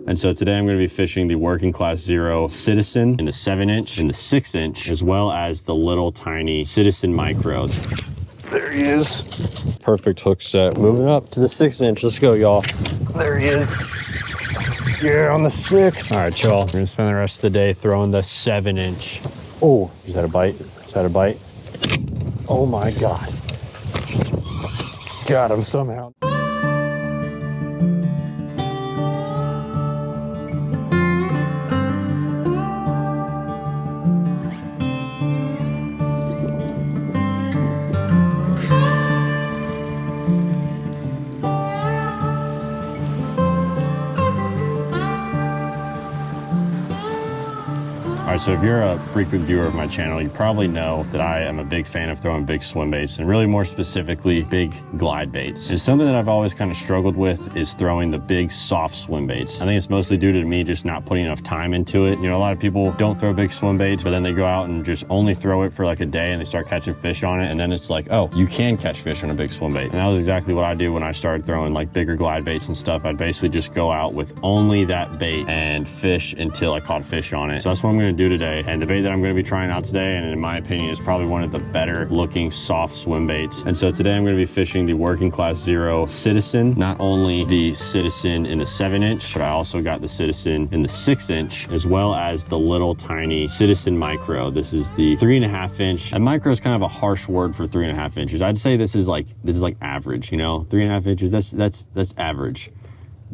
And so today I'm going to be fishing the Working Class Zero Citizen in the 7-inch and the 6-inch, as well as the little tiny Citizen Micro. There he is. Perfect hook set. Moving up to the 6-inch. Let's go, y'all. There he is. Yeah, on the 6. All right, y'all. We're gonna spend the rest of the day throwing the 7-inch. Oh, is that a bite? Is that a bite? Oh my God. Got him somehow. All right, so if you're a frequent viewer of my channel, you probably know that I am a big fan of throwing big swim baits, and really more specifically, big glide baits. It's something that I've always kind of struggled with is throwing the big soft swim baits. I think it's mostly due to me just not putting enough time into it. You know, a lot of people don't throw big swim baits, but then they go out and just only throw it for like a day and they start catching fish on it. And then it's like, oh, you can catch fish on a big swim bait. And that was exactly what I did when I started throwing like bigger glide baits and stuff. I'd basically just go out with only that bait and fish until I caught fish on it. So that's what I'm going to do today. And the bait that I'm going to be trying out today, and in my opinion, is probably one of the better looking soft swim baits. And so today I'm going to be fishing the Working Class Zero Citizen. Not only the Citizen in the 7-inch, but I also got the Citizen in the 6-inch, as well as the little tiny Citizen Micro. This is the 3.5-inch. And micro is kind of a harsh word for 3.5 inches. I'd say this is like average, you know, 3.5 inches. That's average.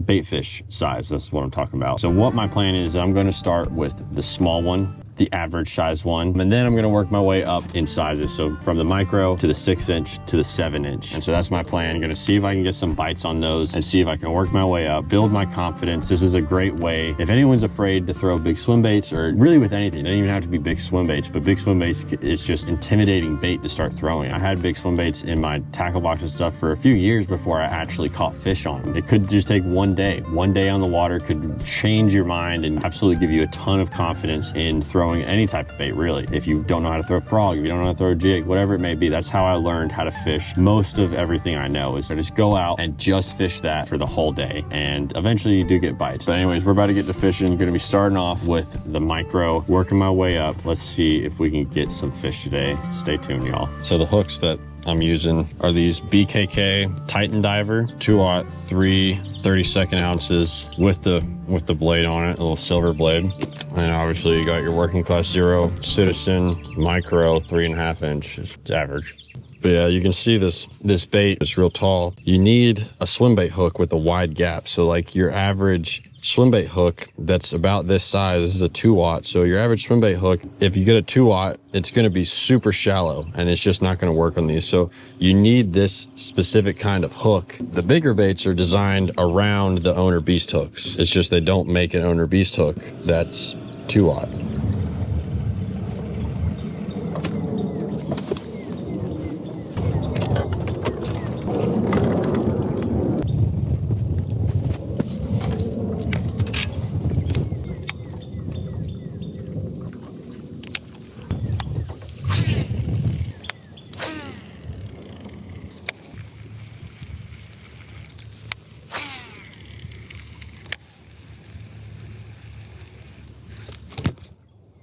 Bait fish size, that's what I'm talking about. So what my plan is, I'm going to start with the small one, the average size one, and then I'm going to work my way up in sizes. So from the micro to the 6-inch to the 7-inch. And so that's my plan. I'm going to see if I can get some bites on those and see if I can work my way up, build my confidence. This is a great way. If anyone's afraid to throw big swim baits, or really with anything, it doesn't even have to be big swim baits, but big swim baits is just intimidating bait to start throwing. I had big swim baits in my tackle box and stuff for a few years before I actually caught fish on them. It could just take one day. One day on the water could change your mind and absolutely give you a ton of confidence in throwing any type of bait, really. If you don't know how to throw a frog, if you don't know how to throw a jig, whatever it may be, that's how I learned how to fish most of everything I know, is to just go out and just fish that for the whole day. And eventually you do get bites. But anyways, we're about to get to fishing. Going to be starting off with the micro, working my way up. Let's see if we can get some fish today. Stay tuned, y'all. So the hooks that I'm using are these BKK Titan Diver 2/0 3 32nd ounces with the blade on it, a little silver blade. And obviously you got your Working Class Zero Citizen Micro 3.5 inch. It's average. But yeah, you can see this bait is real tall. You need a swim bait hook with a wide gap. So like your average swim bait hook that's about this size, this is a 2/0. So your average swim bait hook, if you get a 2/0, it's going to be super shallow and it's just not going to work on these. So you need this specific kind of hook. The bigger baits are designed around the owner beast hooks. It's just they don't make an owner beast hook that's 2/0.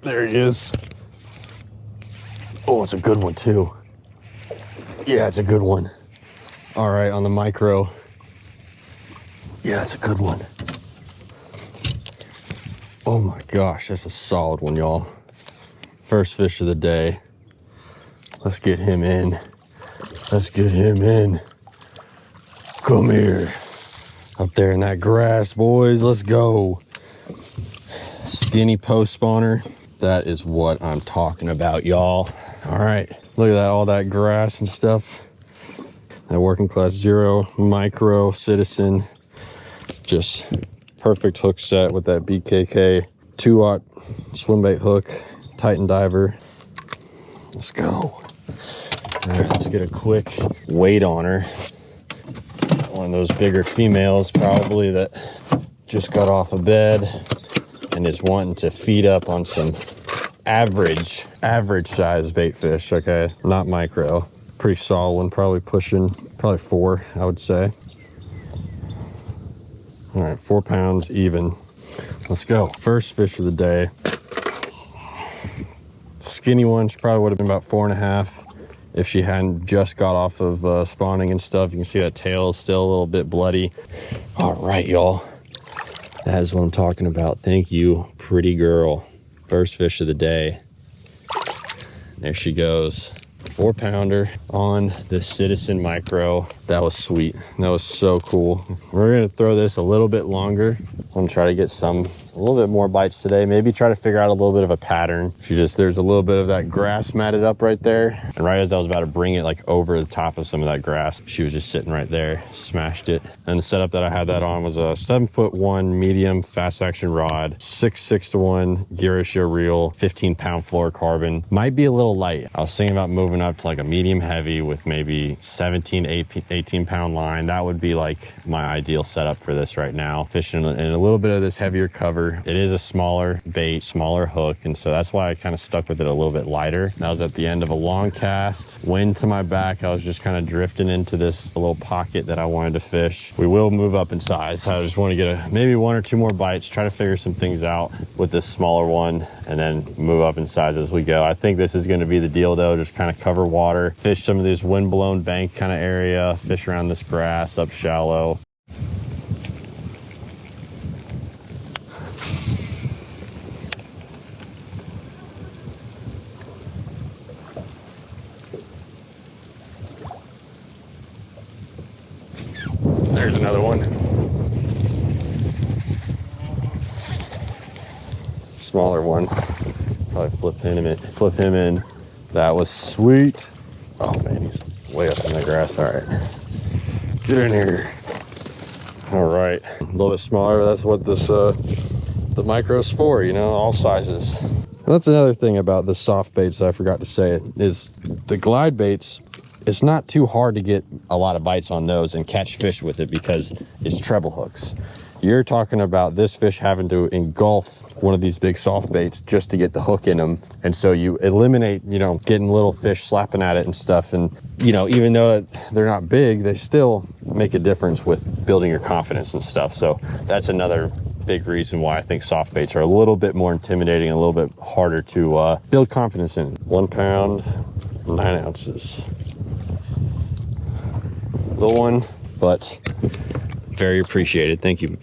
There he is. Oh, it's a good one too. Yeah, it's a good one. All right, on the micro. Yeah, it's a good one. Oh my gosh, that's a solid one, y'all. First fish of the day. Let's get him in. Let's get him in. Come here. Up there in that grass, boys. Let's go. Skinny post spawner. That is what I'm talking about, y'all. All right, look at that, all that grass and stuff. That Working Class Zero Micro Citizen. Just perfect hook set with that BKK 2/0 swim bait hook, Titan Diver. Let's go. All right, let's get a quick weight on her. One of those bigger females probably that just got off of bed and is wanting to feed up on some average size bait fish. Okay, not micro. Pretty solid one, probably 4, I would say. All right, 4 pounds even. Let's go. First fish of the day. Skinny one. She probably would have been about 4.5 if she hadn't just got off of spawning and stuff. You can see that tail is still a little bit bloody. All right, y'all. That is what I'm talking about. Thank you, pretty girl. First fish of the day. There she goes. 4-pounder on the Citizen Micro. That was sweet. That was so cool. We're gonna throw this a little bit longer. I'm gonna try to get a little bit more bites today. Maybe try to figure out a little bit of a pattern. There's a little bit of that grass matted up right there. And right as I was about to bring it like over the top of some of that grass, she was just sitting right there, smashed it. And the setup that I had that on was a 7'1" medium fast action rod, 6:1 gear ratio reel, 15-pound fluorocarbon. Might be a little light. I was thinking about moving up to like a medium heavy with maybe 17, 18-pound line. That would be like my ideal setup for this right now. Fishing in a little bit of this heavier cover. It is a smaller bait, smaller hook, and so that's why I kind of stuck with it a little bit lighter. That was at the end of a long cast, wind to my back. I was just kind of drifting into this little pocket that I wanted to fish. We will move up in size. I just want to get maybe 1 or 2 more bites, try to figure some things out with this smaller one, and then move up in size as we go. I think this is going to be the deal though, just kind of cover water, fish some of this wind-blown bank kind of area, fish around this grass up shallow. There's another one. Smaller one. Probably flip him in. That was sweet. Oh man, he's way up in the grass. All right, get in here. All right, a little bit smaller. That's what this the micro's for, you know, all sizes. And that's another thing about the soft baits that I forgot to say is the glide baits. It's not too hard to get a lot of bites on those and catch fish with it because it's treble hooks. You're talking about this fish having to engulf one of these big soft baits just to get the hook in them. And so you eliminate, you know, getting little fish slapping at it and stuff. And, you know, even though they're not big, they still make a difference with building your confidence and stuff. So that's another big reason why I think soft baits are a little bit more intimidating, a little bit harder to build confidence in. 1 pound, 9 ounces. Little one, but very appreciated. Thank you,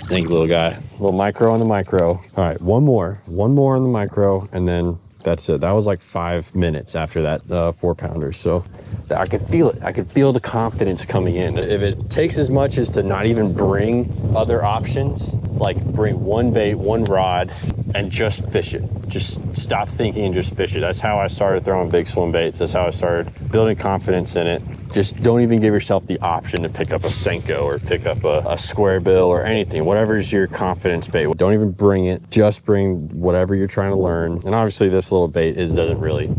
little guy. Little micro on the micro. All right, one more on the micro, and then that's it. That was like 5 minutes after that 4-pounder. So I could feel it. I could feel the confidence coming in. If it takes as much as to not even bring other options, like bring one bait, one rod, and just fish it. Just stop thinking and just fish it. That's how I started throwing big swim baits. That's how I started building confidence in it. Just don't even give yourself the option to pick up a Senko or pick up a square bill or anything. Whatever's your confidence bait. Don't even bring it. Just bring whatever you're trying to learn. And obviously this little bait doesn't really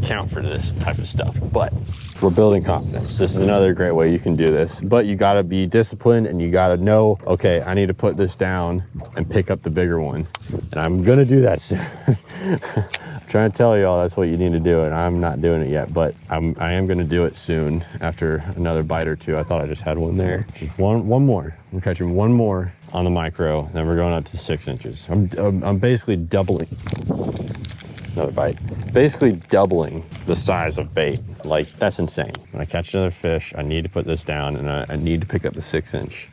count for this type of stuff, but we're building confidence. This is another great way you can do this, but you got to be disciplined and you got to know, okay, I need to put this down and pick up the bigger one. And I'm going to do that soon. I'm trying to tell y'all that's what you need to do, and I'm not doing it yet, but I am going to do it soon after another bite or two. I thought I just had one there. Just one more. I'm catching one more on the micro, then we're going up to 6 inches. I'm basically doubling. Another bite. Basically doubling the size of bait. Like, that's insane. When I catch another fish, I need to put this down, and I need to pick up the 6-inch.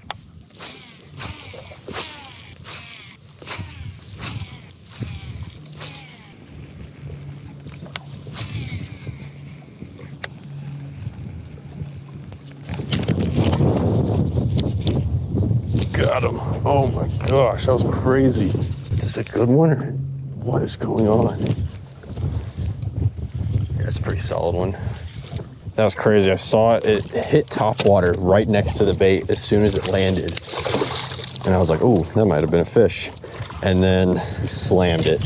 Got him. Oh my gosh, that was crazy. Is this a good one or what is going on? That's a pretty solid one. That was crazy. I saw it. It hit top water right next to the bait as soon as it landed. And I was like, oh, that might have been a fish. And then slammed it.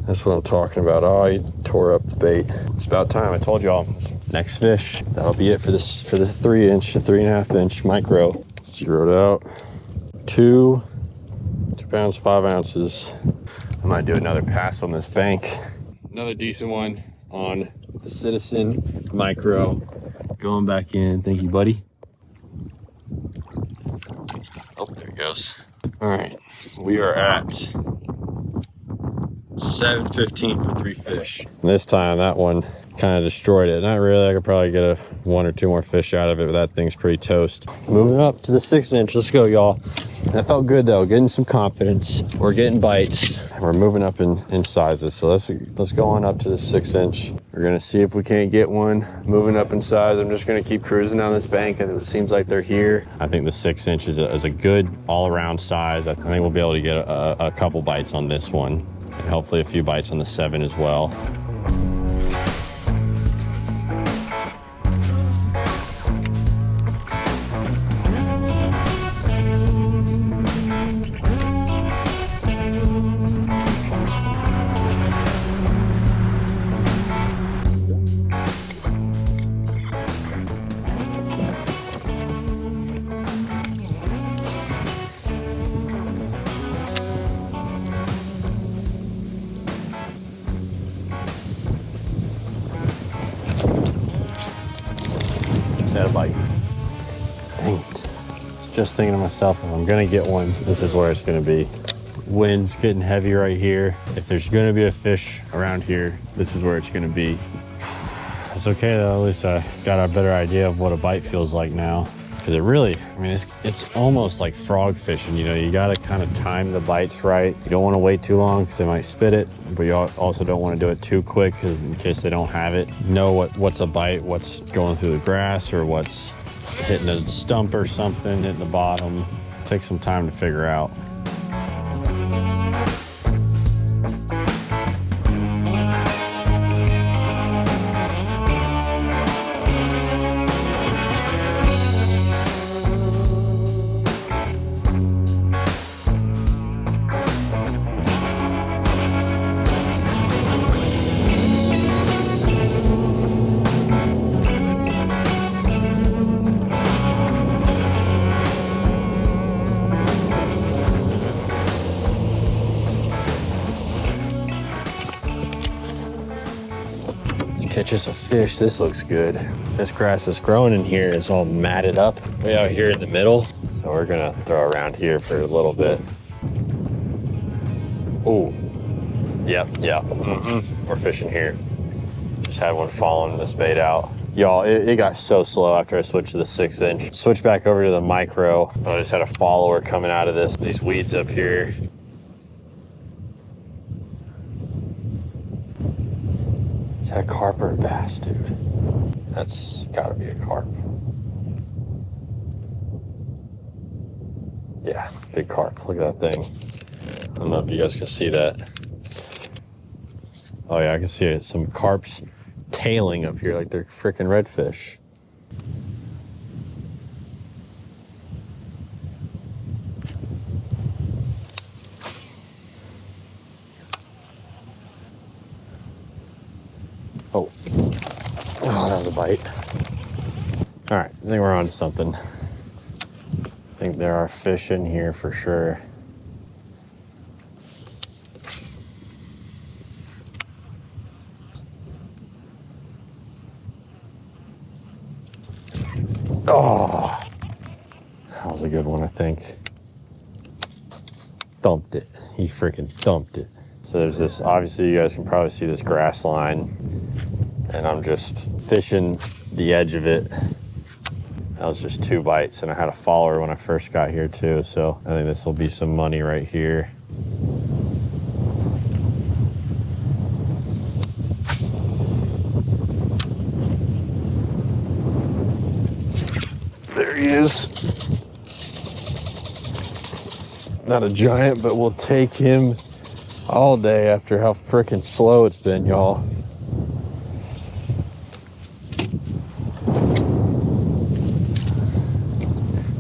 That's what I'm talking about. Oh, he tore up the bait. It's about time. I told y'all. Next fish. That'll be it for the 3-inch to 3.5-inch micro. Zeroed out. 2 pounds, 5 ounces. I might do another pass on this bank. Another decent one on the Citizen Micro. Going back in. Thank you, buddy. Oh, there he goes. All right, we are at 7:15 for 3 fish. And this time that one kind of destroyed it. Not really, I could probably get 1 or 2 more fish out of it, but that thing's pretty toast. Moving up to the 6-inch, let's go, y'all. That felt good though, getting some confidence. We're getting bites. We're moving up in sizes. So let's go on up to the 6-inch. We're gonna see if we can't get one moving up in size. I'm just gonna keep cruising down this bank and it seems like they're here. I think the 6-inch is a good all around size. I think we'll be able to get a couple bites on this one. And hopefully a few bites on the 7 as well. Had a bite. Dang it. I was just thinking to myself, if I'm gonna get one, this is where it's gonna be. Wind's getting heavy right here. If there's gonna be a fish around here, this is where it's gonna be. It's okay though, at least I got a better idea of what a bite feels like now. Because it really, I mean, it's almost like frog fishing, you know, you gotta kind of time the bites right. You don't wanna wait too long because they might spit it, but you also don't wanna do it too quick because in case they don't have it. Know what's a bite, what's going through the grass or what's hitting a stump or something, hitting the bottom. Take some time to figure out. Catch us a fish. This looks good. This grass that's growing in here is all matted up way out here in the middle. So we're gonna throw around here for a little bit. Oh, yep. We're fishing here. Just had one falling this bait out. Y'all, it got so slow after I switched to the 6-inch. Switched back over to the micro, but I just had a follower coming out of these weeds up here. Is that a carp or a bass, dude? That's gotta be a carp. Yeah, big carp. Look at that thing. I don't know if you guys can see that. Oh yeah, I can see it. Some carps tailing up here like they're freaking redfish. Oh, that was a bite. All right, I think we're on to something. I think there are fish in here for sure. Oh, that was a good one, I think. Thumped it. He freaking thumped it. So there's this, obviously you guys can probably see this grass line, and I'm just fishing the edge of it. That was just 2 bites, and I had a follower when I first got here too, so I think this will be some money right here. There he is. Not a giant, but we'll take him all day after how freaking slow it's been, y'all.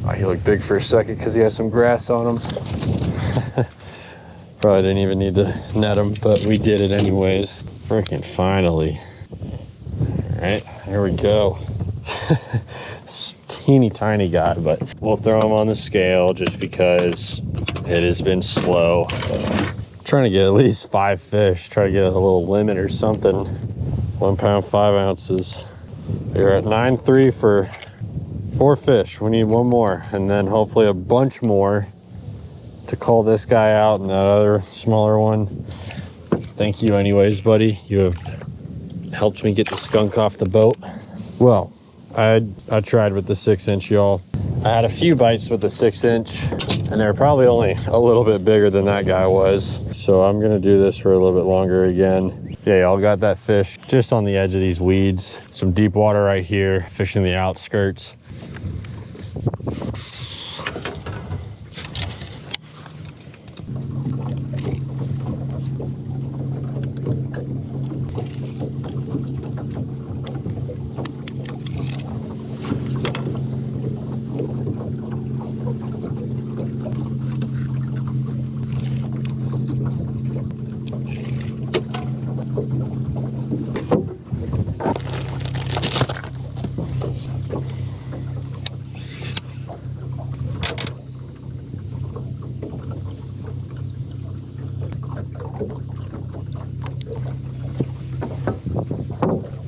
Oh, he looked big for a second because he has some grass on him. Probably didn't even need to net him, but we did it anyways. Freaking finally. All right, here we go. Teeny tiny guy, but we'll throw him on the scale just because it has been slow. Trying to get at least 5 fish, try to get a little limit or something. 1 pound, 5 ounces. We're at 9.3 for 4 fish. We need 1 more, and then hopefully a bunch more to call this guy out and that other smaller one. Thank you anyways, buddy. You have helped me get the skunk off the boat. Well, I tried with the 6-inch, y'all. I had a few bites with the 6-inch, and they're probably only a little bit bigger than that guy was. So I'm gonna do this for a little bit longer again. Yeah, y'all got that fish just on the edge of these weeds. Some deep water right here, fishing the outskirts.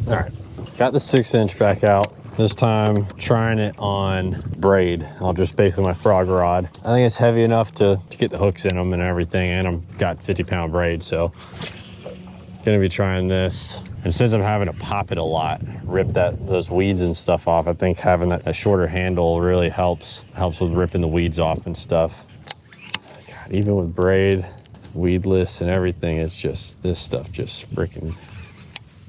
All right, got the 6-inch back out. This time trying it on braid. I'll just basically my frog rod. I think it's heavy enough to get the hooks in them and everything, and I've got 50-pound braid, so gonna be trying this. And since I'm having to pop it a lot, rip those weeds and stuff off, I think having that shorter handle really helps with ripping the weeds off and stuff. God, even with braid, weedless and everything, it's just, this stuff just freaking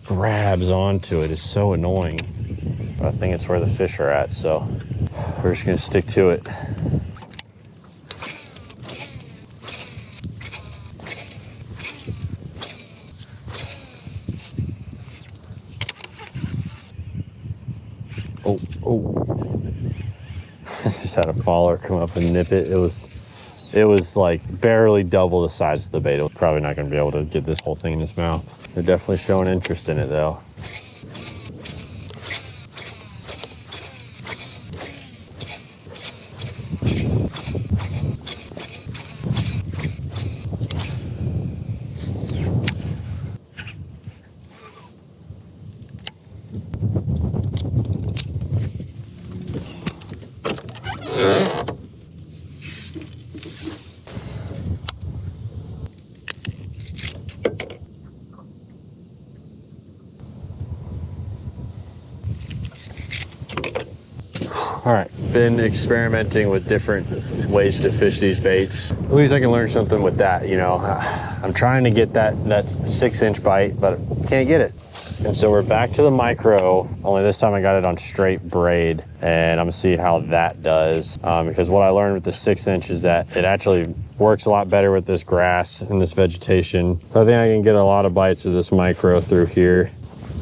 grabs onto it. It's so annoying, but I think it's where the fish are at, so we're just gonna stick to it. Oh. Just had a faller come up and nip it. It was like barely double the size of the bait. I'm probably not gonna be able to get this whole thing in his mouth. They're definitely showing interest in it though. All right, been experimenting with different ways to fish these baits. At least I can learn something with that, you know. I'm trying to get that 6-inch bite, but can't get it. And so we're back to the micro, only this time I got it on straight braid, and I'm gonna see how that does. Because what I learned with the 6-inch is that it actually works a lot better with this grass and this vegetation. So I think I can get a lot of bites of this micro through here.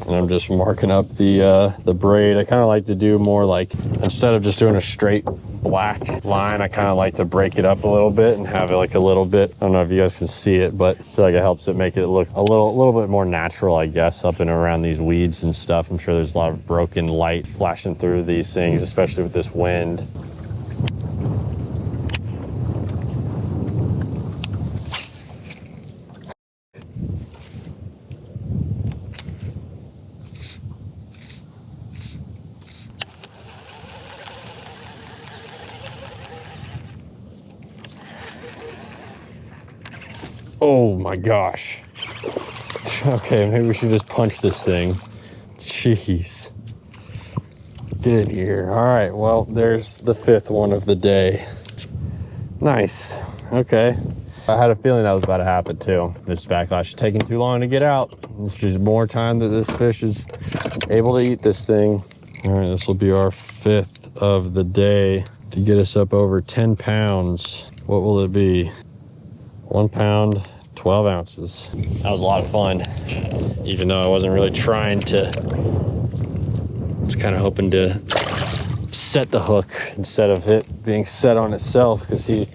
And I'm just marking up the braid. I kind of like to do more like, instead of just doing a straight black line, I kind of like to break it up a little bit and have it like a little bit, I don't know if you guys can see it, but I feel like it helps it make it look a little bit more natural, I guess, up and around these weeds and stuff. I'm sure there's a lot of broken light flashing through these things, especially with this wind. Oh my gosh. Okay, maybe we should just punch this thing. Jeez. Get in here. All right, well, there's the 5th one of the day. Nice. Okay. I had a feeling that was about to happen too. This backlash is taking too long to get out. It's just more time that this fish is able to eat this thing. All right, this will be our 5th of the day to get us up over 10 pounds. What will it be? 1 pound, 12 ounces. That was a lot of fun, even though I wasn't really trying to. I was kind of hoping to set the hook instead of it being set on itself, because he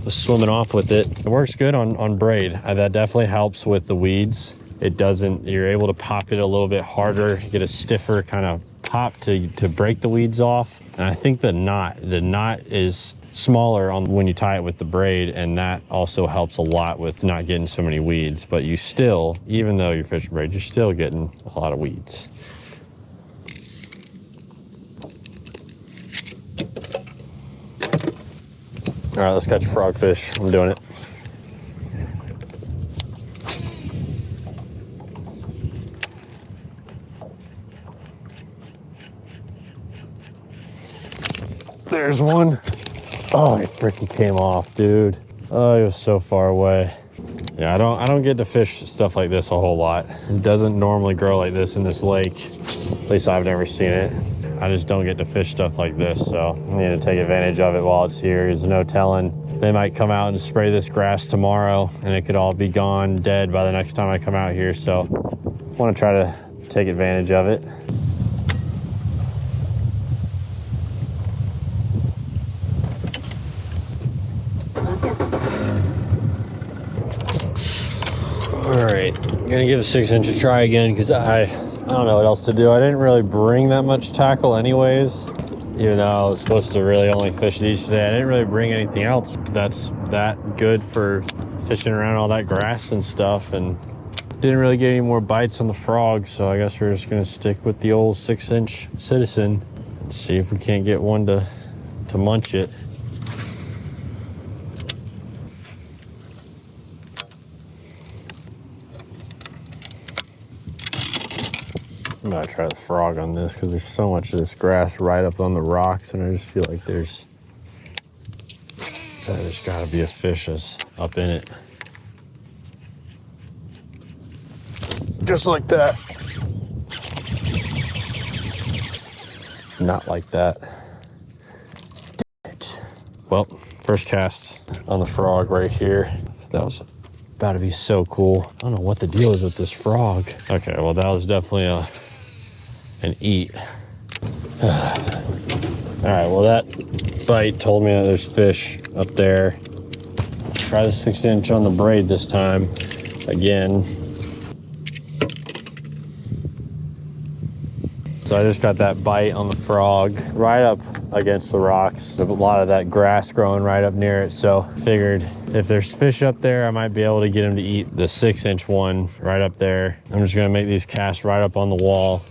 was swimming off with it. It works good on braid. That definitely helps with the weeds. It doesn't, you're able to pop it a little bit harder, get a stiffer kind of pop to break the weeds off. And I think the knot is smaller on when you tie it with the braid, and that also helps a lot with not getting so many weeds. But you still, even though you're fishing braid, you're still getting a lot of weeds. All right, let's catch a frogfish. I'm doing it. There's one. Oh, it freaking came off, dude. Oh, he was so far away. Yeah, I don't get to fish stuff like this a whole lot. It doesn't normally grow like this in this lake. At least I've never seen it. I just don't get to fish stuff like this, so I need to take advantage of it while it's here. There's no telling. They might come out and spray this grass tomorrow and it could all be gone, dead by the next time I come out here. So I want to try to take advantage of it. All right, I'm gonna give a 6-inch a try again because I don't know what else to do. I didn't really bring that much tackle anyways, even though I was supposed to really only fish these today. I didn't really bring anything else that's that good for fishing around all that grass and stuff, and didn't really get any more bites on the frog, so I guess we're just gonna stick with the old 6-inch Citizen and see if we can't get one to munch it. I'm gonna try the frog on this because there's so much of this grass right up on the rocks, and I just feel like there's gotta be a fish that's up in it. Just like that. Not like that. Damn it. Well, first cast on the frog right here. That was about to be so cool. I don't know what the deal is with this frog. Okay, well that was definitely an eat. All right, well that bite told me that there's fish up there. Try the 6-inch on the braid this time again. So I just got that bite on the frog right up against the rocks. There's a lot of that grass growing right up near it, so figured if there's fish up there, I might be able to get him to eat the 6-inch one right up there. I'm just gonna make these casts right up on the wall.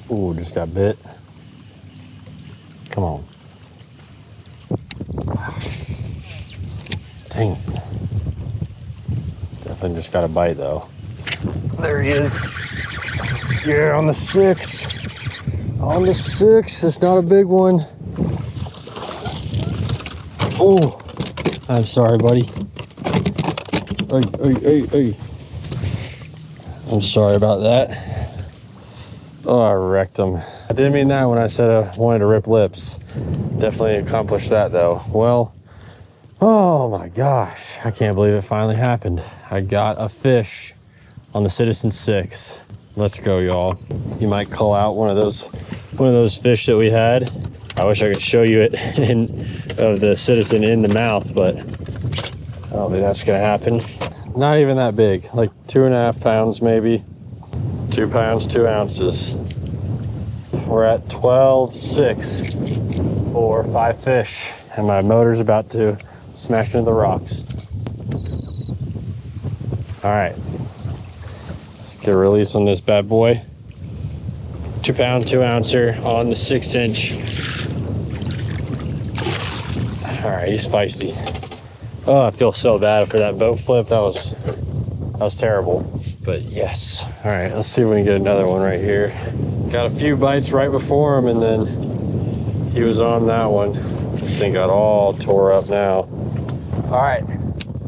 Ooh, just got bit. Come on. Dang it. Definitely just got a bite though. There he is. Yeah, on the 6. On the 6. It's not a big one. Oh, I'm sorry, buddy. Hey. I'm sorry about that. Oh, I wrecked him. I didn't mean that when I said I wanted to rip lips. Definitely accomplished that though. Well, oh my gosh. I can't believe it finally happened. I got a fish on the Citizen 6. Let's go, y'all. You might call out one of those fish that we had. I wish I could show you it of the Citizen in the mouth, but I don't think that's gonna happen. Not even that big, like 2.5 pounds maybe. 2 pounds, 2 ounces. We're at 12.6 for 5 fish, and my motor's about to smash into the rocks. All right, let's get a release on this bad boy. 2 pound, 2 ouncer on the 6-inch. All right, he's feisty. Oh, I feel so bad for that boat flip. That was terrible. But yes. All right, let's see if we can get another one right here. Got a few bites right before him, and then he was on that one. This thing got all tore up now. All right,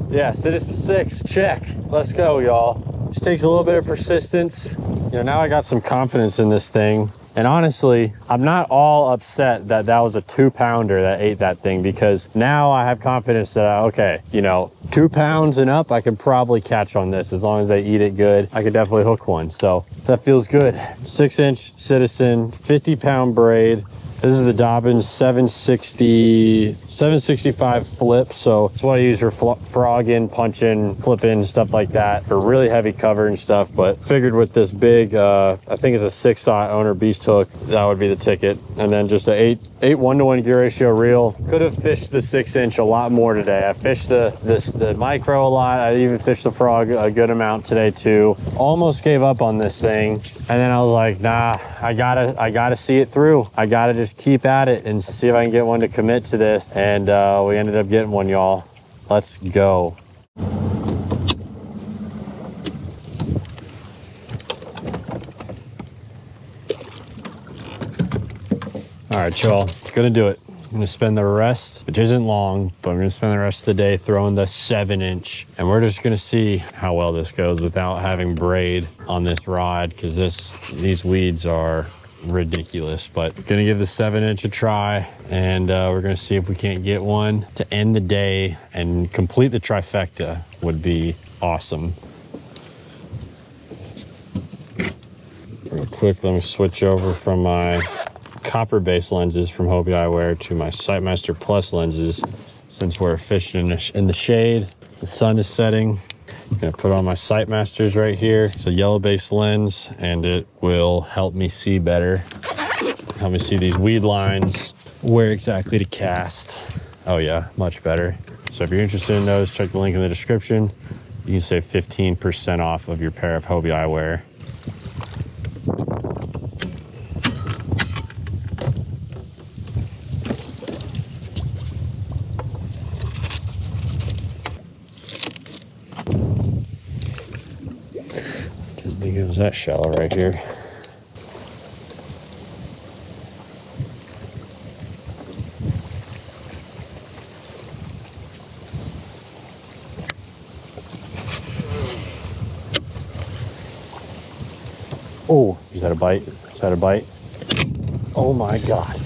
yeah, Citizen 6, check. Let's go, y'all. Just takes a little bit of persistence. You know, now I got some confidence in this thing, And honestly, I'm not all upset that that was a 2-pounder that ate that thing, because now I have confidence that, okay, you know, 2 pounds and up, I could probably catch on this. As long as they eat it good, I could definitely hook one. So that feels good. 6-inch Citizen, 50-pound braid. This is the Dobbins 765 flip. So it's what I use for frogging, punching, flipping, stuff like that, for really heavy cover and stuff. But figured with this big, I think it's a 6-aught owner beast hook, that would be the ticket. And then just a 8 1-to-1 gear ratio reel. Could have fished the 6-inch a lot more today. I fished the micro a lot. I even fished the frog a good amount today too. Almost gave up on this thing. And then I was like, nah, I gotta see it through. I gotta just keep at it and see if I can get one to commit to this. And we ended up getting one, y'all. Let's go. All right, y'all, it's gonna do it. I'm gonna spend the rest, which isn't long, but I'm gonna spend the rest of the day throwing the 7-inch, and we're just gonna see how well this goes without having braid on this rod, because these weeds are ridiculous. But gonna give the 7-inch a try, and we're gonna see if we can't get one to end the day and complete the trifecta. Would be awesome. Real quick, let me switch over from my copper base lenses from Hobie Eyewear to my Sightmaster Plus lenses, since we're fishing in the shade. The sun is setting. I'm gonna put on my Sightmasters right here. It's a yellow base lens, and it will help me see better. Help me see these weed lines, where exactly to cast. Oh yeah, much better. So if you're interested in those, check the link in the description. You can save 15% off of your pair of Hobie Eyewear. Didn't think it was that shallow right here. Oh, is that a bite? Is that a bite? Oh my God.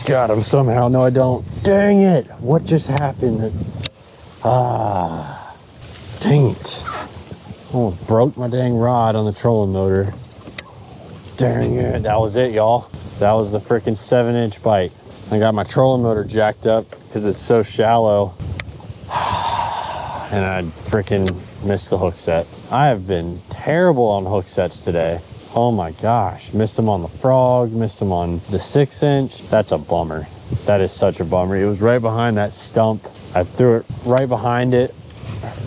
Got him somehow. No, I don't. Dang it. What just happened? Dang it. Oh, broke my dang rod on the trolling motor. Dang it. That was it, y'all. That was the freaking 7-inch bite. I got my trolling motor jacked up because it's so shallow. And I freaking missed the hook set. I have been terrible on hook sets today. Oh my gosh. Missed them on the frog, missed them on the 6-inch. That's a bummer. That is such a bummer. It was right behind that stump. I threw it right behind it.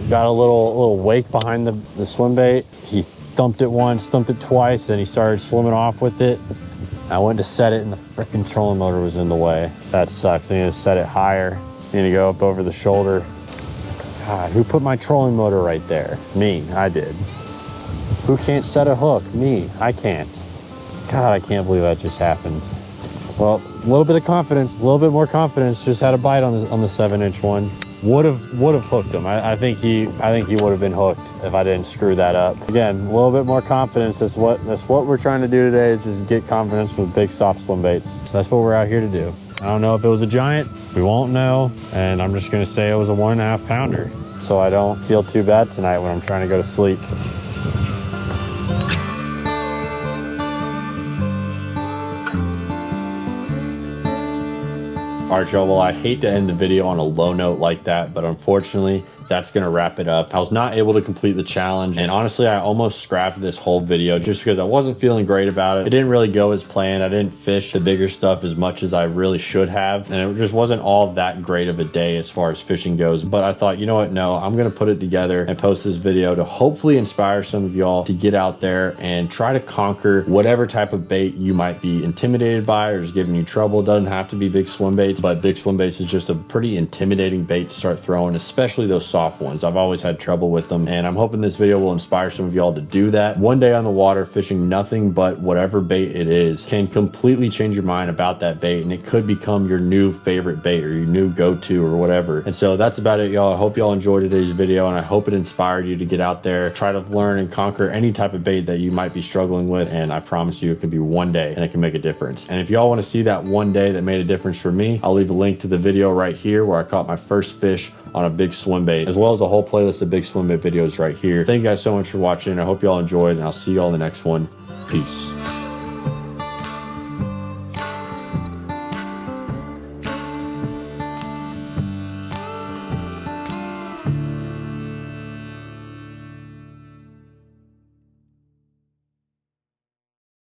Got a little wake behind the Swimbait. He thumped it once, thumped it twice, then he started swimming off with it. I went to set it and the freaking trolling motor was in the way. That sucks. I need to set it higher. I need to go up over the shoulder. God, who put my trolling motor right there? Me, I did. Who can't set a hook? Me, I can't. God, I can't believe that just happened. Well, a little bit of confidence, a little bit more confidence. Just had a bite on the 7-inch one. Would have hooked him. I think he would have been hooked if I didn't screw that up. Again, a little bit more confidence. That's what we're trying to do today, is just get confidence with big soft swim baits. So that's what we're out here to do. I don't know if it was a giant. We won't know. And I'm just gonna say it was a 1.5 pounder. So I don't feel too bad tonight when I'm trying to go to sleep. All right, y'all, well, I hate to end the video on a low note like that, but unfortunately, that's gonna wrap it up. I was not able to complete the challenge, and honestly, I almost scrapped this whole video just because I wasn't feeling great about it. It didn't really go as planned. I didn't fish the bigger stuff as much as I really should have, and it just wasn't all that great of a day as far as fishing goes. But I thought, you know what, no, I'm gonna put it together and post this video to hopefully inspire some of y'all to get out there and try to conquer whatever type of bait you might be intimidated by or is giving you trouble. It doesn't have to be big swim baits, but big swim baits is just a pretty intimidating bait to start throwing, especially those soft ones. I've always had trouble with them, and I'm hoping this video will inspire some of y'all to do that. One day on the water fishing nothing but whatever bait it is can completely change your mind about that bait, and it could become your new favorite bait or your new go-to or whatever. And so that's about it, y'all. I hope y'all enjoyed today's video, and I hope it inspired you to get out there, try to learn and conquer any type of bait that you might be struggling with. And I promise you it could be one day and it can make a difference. And if y'all want to see that one day that made a difference for me, I'll leave a link to the video right here where I caught my first fish on a big swim bait, as well as a whole playlist of big swim bait videos right here. Thank you guys so much for watching. I hope y'all enjoyed, and I'll see y'all in the next one. Peace.